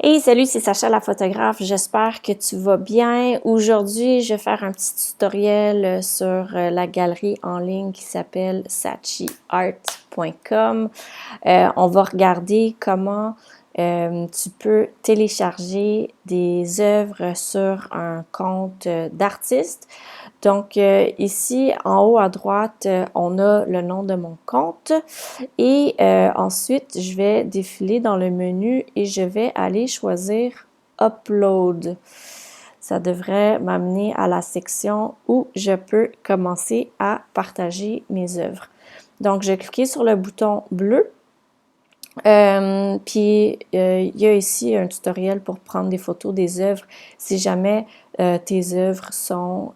Hey, salut, c'est Sacha la photographe. J'espère que tu vas bien. Aujourd'hui, je vais faire un petit tutoriel sur la galerie en ligne qui s'appelle sachiart.com. On va regarder comment tu peux télécharger des œuvres sur un compte d'artiste. Donc, ici, en haut à droite, on a le nom de mon compte. Et ensuite, je vais défiler dans le menu et je vais aller choisir Upload. Ça devrait m'amener à la section où je peux commencer à partager mes œuvres. Donc, je vais cliquer sur le bouton bleu. Puis, il y a ici un tutoriel pour prendre des photos des œuvres. Si jamais tes œuvres sont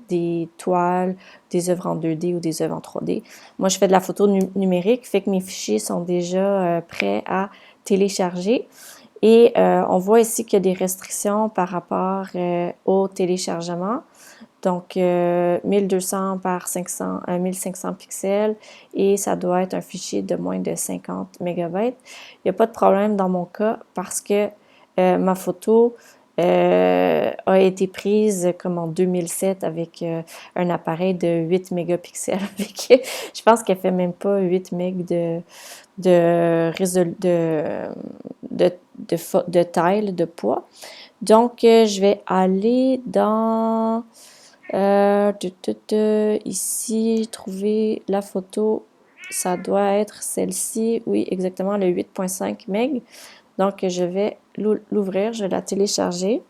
des toiles, des œuvres en 2D ou des œuvres en 3D. Moi, je fais de la photo numérique, fait que mes fichiers sont déjà prêts à télécharger. Et on voit ici qu'il y a des restrictions par rapport au téléchargement. Donc, 1200 par 500, 1500 pixels et ça doit être un fichier de moins de 50 mégabytes. Il n'y a pas de problème dans mon cas parce que ma photo a été prise comme en 2007 avec un appareil de 8 mégapixels. Je pense qu'elle fait même pas 8 mégas de taille, de poids. Donc, je vais aller dans ici, trouver la photo, ça doit être celle-ci, oui, exactement, le 8.5 MB. Donc, je vais l'ouvrir, je vais la télécharger.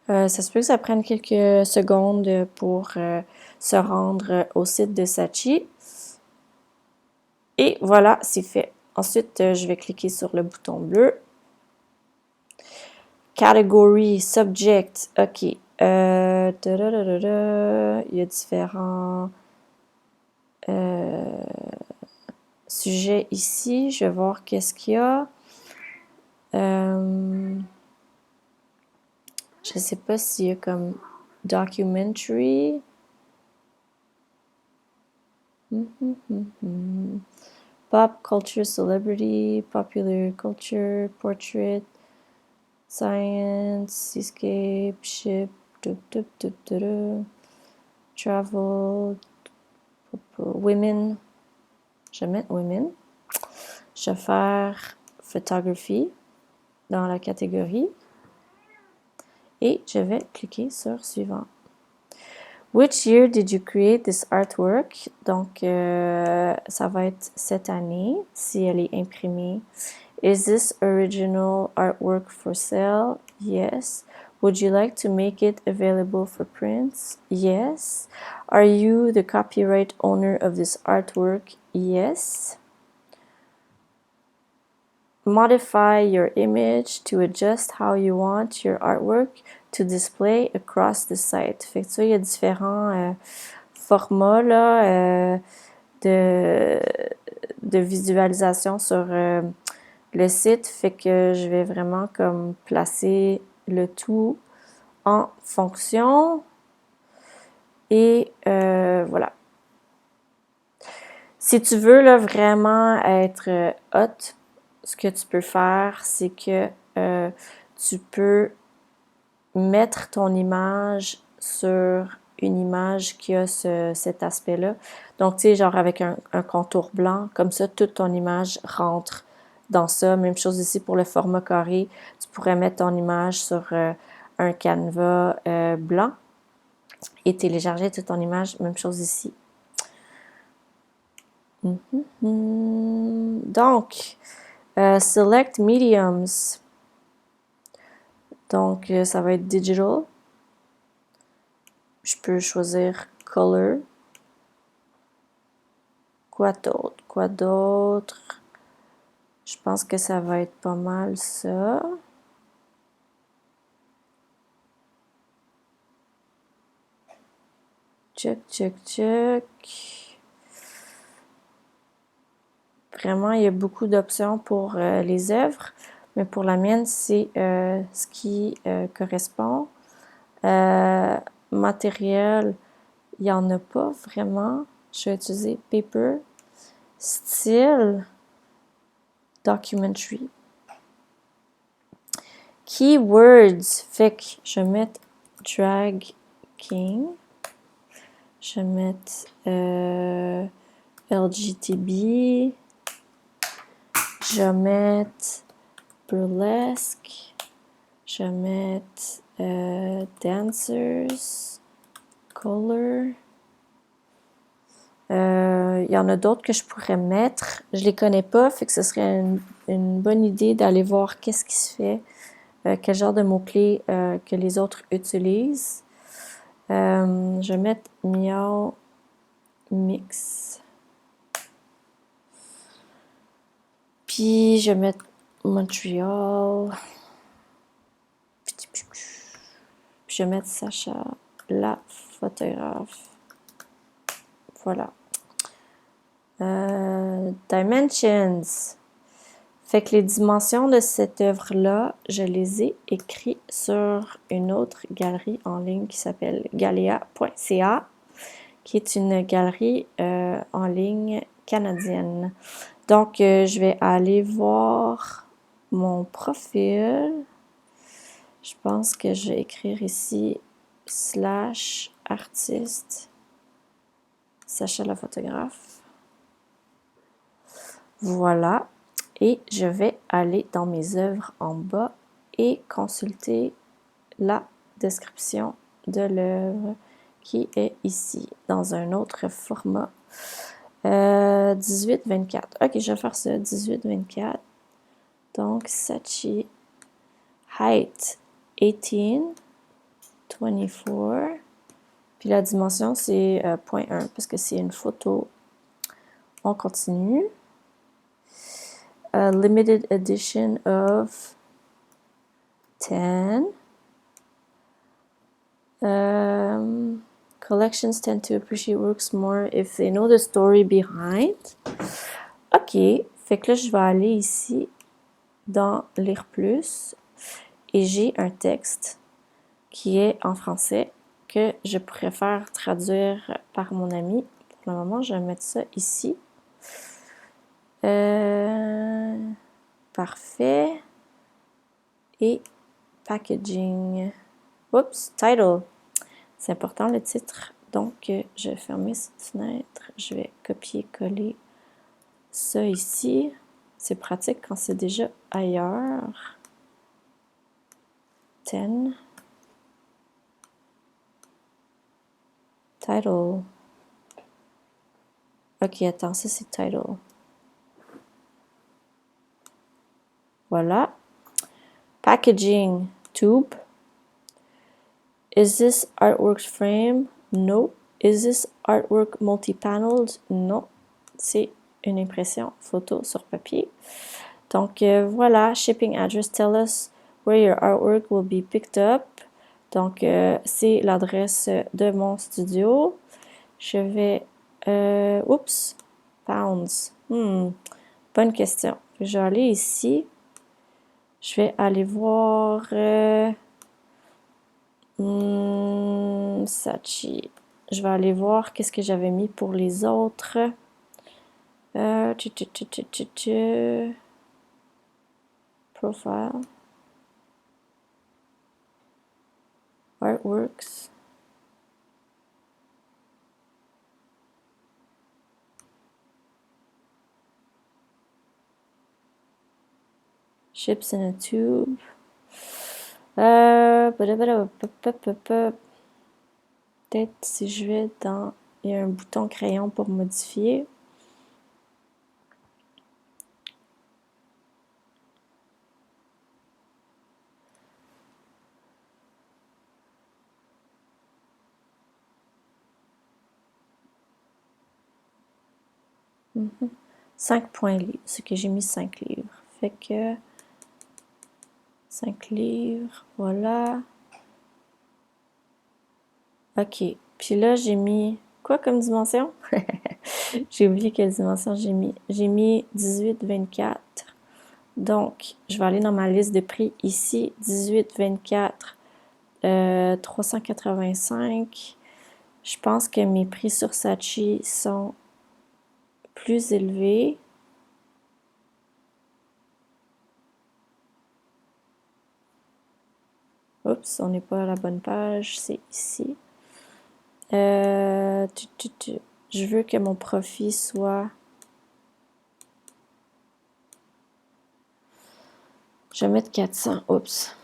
Ça se peut que ça prenne quelques secondes pour se rendre au site de Sachi. Et voilà, c'est fait. Ensuite, je vais cliquer sur le bouton bleu. Category, subject, ok. Il y a différents sujets ici. Je vais voir qu'est-ce qu'il y a. Je ne sais pas s'il y a comme documentary. Pop culture, celebrity, popular culture, portrait, science, seascape, ship, travel, women. Je vais mettre women. Je vais faire photography dans la catégorie et je vais cliquer sur suivant. Which year did you create this artwork? Donc, ça va être cette année si elle est imprimée. Is this original artwork for sale? Yes. Would you like to make it available for prints? Yes. Are you the copyright owner of this artwork? Yes. Modify your image to adjust how you want your artwork to display across the site. Fait que ça, il y a différents formats là, de visualisation sur le site. Fait que je vais vraiment comme placer le tout en fonction. Et voilà. Si tu veux là, vraiment être hot, ce que tu peux faire, c'est que tu peux mettre ton image sur une image qui a cet aspect-là. Donc, tu sais, genre avec un contour blanc, comme ça, toute ton image rentre dans ça. Même chose ici pour le format carré. Tu pourrais mettre ton image sur un canevas blanc et télécharger toute ton image. Même chose ici. Donc, select mediums. Donc, ça va être digital. Je peux choisir color. Quoi d'autre? Quoi d'autre? Je pense que ça va être pas mal ça. Check, check, check. Vraiment, il y a beaucoup d'options pour les œuvres, mais pour la mienne, c'est ce qui correspond. Matériel, il n'y en a pas vraiment. Je vais utiliser paper. Style, documentary. Keywords. Fait que je vais mettre Drag King. Je vais mettre LGTB. Je vais mettre Burlesque. Je vais mettre Dancers. Color. Il y en a d'autres que je pourrais mettre. Je les connais pas, fait que ce serait une bonne idée d'aller voir qu'est-ce qui se fait, quel genre de mots-clés que les autres utilisent. Je vais mettre Miao Mix. Puis je vais mettre Montréal. Puis je vais mettre Sacha, la photographe. Voilà. Dimensions. Fait que les dimensions de cette œuvre-là, je les ai écrites sur une autre galerie en ligne qui s'appelle galea.ca, qui est une galerie en ligne canadienne. Donc, je vais aller voir mon profil. Je pense que je vais écrire ici /artiste Sacha la photographe. Voilà. Et je vais aller dans mes œuvres en bas et consulter la description de l'œuvre qui est ici, dans un autre format. 18-24. Ok, je vais faire ça, 18-24. Donc, Sachi, height 18, 24. Puis la dimension, c'est 0.1 parce que c'est une photo. On continue. A limited edition of 10. Collections tend to appreciate works more if they know the story behind. Ok, fait que là, je vais aller ici dans Lire plus et j'ai un texte qui est en français que je pourrais faire traduire par mon ami. Pour le moment, je vais mettre ça ici. Parfait. Et packaging. Oups, title. C'est important le titre. Donc, je vais fermer cette fenêtre. Je vais copier-coller ça ici. C'est pratique quand c'est déjà ailleurs. 10. Title. Ok, attends, ça c'est title. Voilà. Packaging. Tube. Is this artwork frame? No. Is this artwork multi-paneled? Non. C'est une impression photo sur papier. Donc voilà, shipping address, tell us where your artwork will be picked up. Donc c'est l'adresse de mon studio. Je vais, oups, pounds. Bonne question. Je vais aller ici. Je vais aller voir Sachi. Je vais aller voir qu'est-ce que j'avais mis pour les autres. Profile. Artworks. Chips in a tube. Peut-être si je vais dans... Il y a un bouton crayon pour modifier. Mm-hmm. 5 points livres. C'est que j'ai mis 5 livres. Fait que 5 livres, voilà. Ok. Puis là, j'ai mis quoi comme dimension? J'ai oublié quelle dimension j'ai mis. J'ai mis 18-24. Donc, je vais aller dans ma liste de prix ici. 18-24, 385. Je pense que mes prix sur Sachi sont plus élevés. Oups, on n'est pas à la bonne page, c'est ici. Je veux que mon profit soit... Je vais mettre 400. Oups.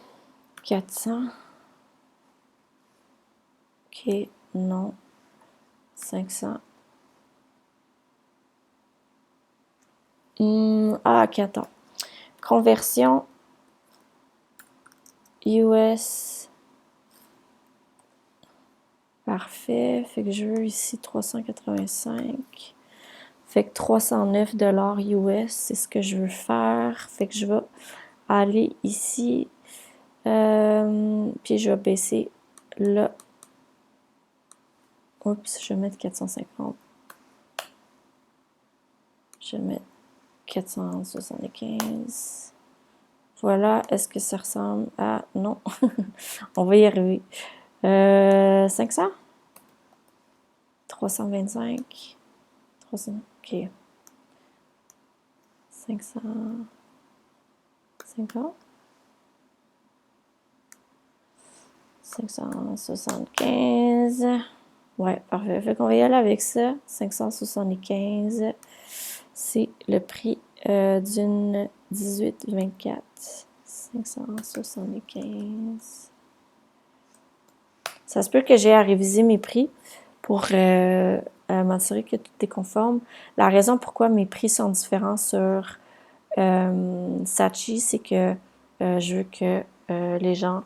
400. OK, non. 500. OK, attends. Conversion US. Parfait. Fait que je veux ici 385. Fait que 309 $ US, c'est ce que je veux faire. Fait que je vais aller ici. Puis je vais baisser là. Oups, je vais mettre 450. Je vais mettre 475. Voilà, est-ce que ça ressemble à... Non, on va y arriver. 500? 325? 300, ok. 550? $575. Ouais, parfait. Fait qu'on va y aller avec ça. 575. C'est le prix d'une 18-24. 575. Ça se peut que j'ai à réviser mes prix pour m'assurer que tout est conforme. La raison pourquoi mes prix sont différents sur Saatchi, c'est que je veux que les gens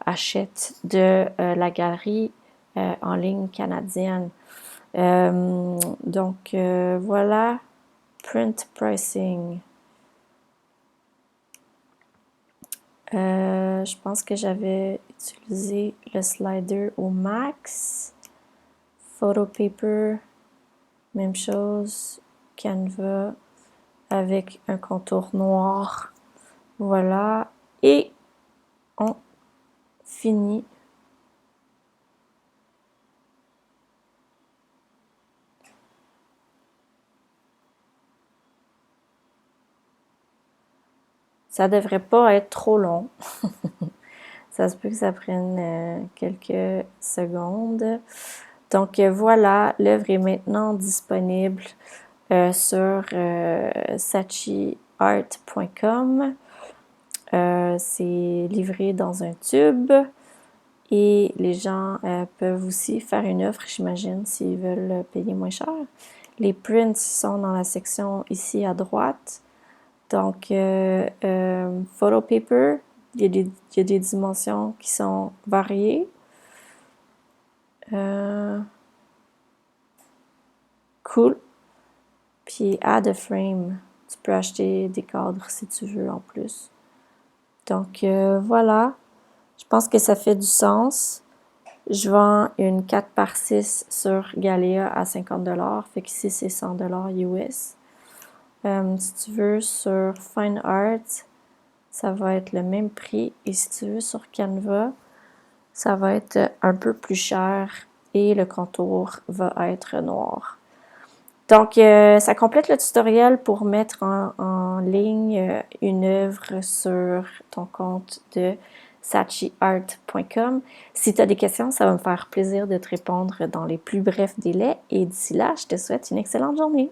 achètent de la galerie en ligne canadienne. Donc, voilà. Print pricing. Je pense que j'avais utilisé le slider au max. Photo paper, même chose. Canva avec un contour noir. Voilà. Et on finit. Ça devrait pas être trop long. Ça se peut que ça prenne quelques secondes. Donc voilà, l'œuvre est maintenant disponible sur saatchiart.com. C'est livré dans un tube et les gens peuvent aussi faire une offre, j'imagine, s'ils veulent payer moins cher. Les prints sont dans la section ici à droite. Donc, photo paper, il y a des dimensions qui sont variées. Cool. Puis add a frame. Tu peux acheter des cadres si tu veux en plus. Donc voilà. Je pense que ça fait du sens. Je vends une 4x6 sur Galéa à 50 $. Fait qu'ici, c'est 100 $ US. Si tu veux, sur Fine Art, ça va être le même prix. Et si tu veux, sur Canva, ça va être un peu plus cher et le contour va être noir. Donc, ça complète le tutoriel pour mettre en ligne une œuvre sur ton compte de saatchiart.com. Si tu as des questions, ça va me faire plaisir de te répondre dans les plus brefs délais. Et d'ici là, je te souhaite une excellente journée.